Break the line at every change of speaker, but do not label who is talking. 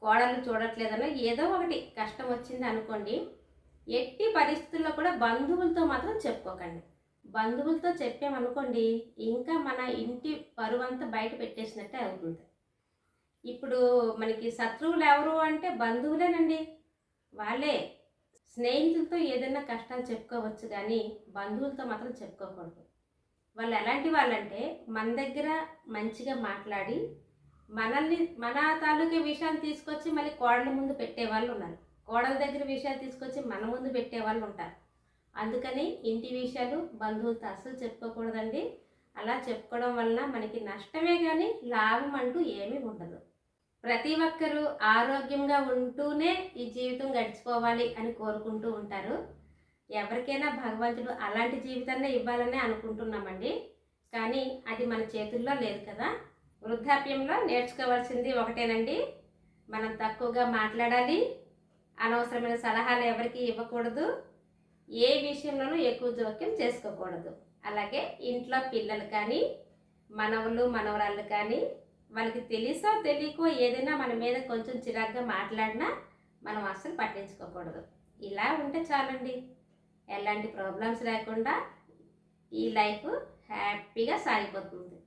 కోడలు చూడట్లేదనో ఏదో ఒకటి కష్టం వచ్చింది అనుకోండి, ఎట్టి పరిస్థితుల్లో కూడా బంధువులతో మాత్రం చెప్పుకోకండి. బంధువులతో చెప్పామనుకోండి, ఇంకా మన ఇంటి పరువంతా బయట పెట్టేసినట్టే అవుతుంది. ఇప్పుడు మనకి శత్రువులు ఎవరు అంటే బంధువులేనండి. వాళ్ళే. స్నేహితులతో ఏదైనా కష్టాలు చెప్పుకోవచ్చు కానీ, బంధువులతో మాత్రం చెప్పుకోకూడదు. వాళ్ళు ఎలాంటి వాళ్ళంటే, మన దగ్గర మంచిగా మాట్లాడి, మన తాలూకే విషయాన్ని తీసుకొచ్చి మళ్ళీ కోడల ముందు పెట్టేవాళ్ళు ఉన్నారు. కోడల దగ్గర విషయాలు తీసుకొచ్చి మన ముందు పెట్టేవాళ్ళు ఉంటారు. అందుకని ఇంటి విషయాలు బంధువులతో అస్సలు చెప్పుకోకూడదండి. అలా చెప్పుకోవడం వలన మనకి నష్టమే కానీ లాభం అంటూ ఏమీ ఉండదు. ప్రతి ఒక్కరూ ఆరోగ్యంగా ఉంటూనే ఈ జీవితం గడిచిపోవాలి అని కోరుకుంటూ ఉంటారు. ఎవరికైనా భగవంతుడు అలాంటి జీవితాన్నే ఇవ్వాలనే అనుకుంటున్నామండి. కానీ అది మన చేతుల్లో లేదు కదా. వృద్ధాప్యంలో నేర్చుకోవాల్సింది ఒకటేనండి, మనం తక్కువగా మాట్లాడాలి, అనవసరమైన సలహాలు ఎవరికి ఇవ్వకూడదు, ఏ విషయంలోనూ ఎక్కువ జోక్యం చేసుకోకూడదు. అలాగే ఇంట్లో పిల్లలు కానీ, మనవలు మనవరాళ్ళు కానీ, వాళ్ళకి తెలుసో తెలియకో ఏదైనా మన మీద కొంచెం చిరాగ్గా మాట్లాడినా మనం అస్సలు పట్టించుకోకూడదు. ఇలా ఉంటే చాలండి, ఎలాంటి ప్రాబ్లమ్స్ లేకుండా ఈ లైఫ్ హ్యాపీగా సాగిపోతుంది.